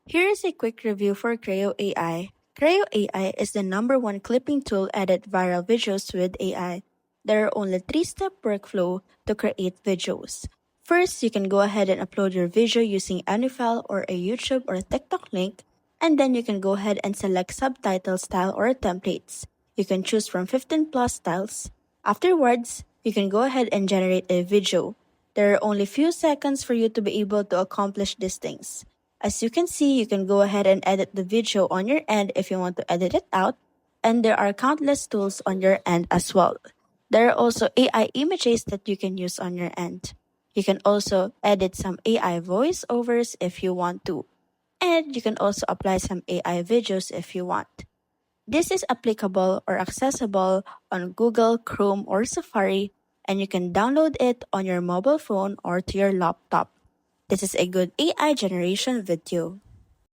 Here is a quick review for Crayo AI. Crayo AI is the #1 clipping tool edit viral videos with AI. There are only 3-step workflow to create videos. First, you can go ahead and upload your video using any file or a YouTube or TikTok link, and then you can go ahead and select subtitle style or templates. You can choose from 15 plus styles. Afterwards, you can go ahead and generate a video. There are only few seconds for you to be able to accomplish these things. As you can see, you can go ahead and edit the video on your end if you want to edit it out, and there are countless tools on your end as well. There are also AI images that you can use on your end. You can also edit some AI voiceovers if you want to, and you can also apply some AI videos if you want. This is applicable or accessible on Google, Chrome, or Safari, and you can download it on your mobile phone or to your laptop. This is a good AI generation video.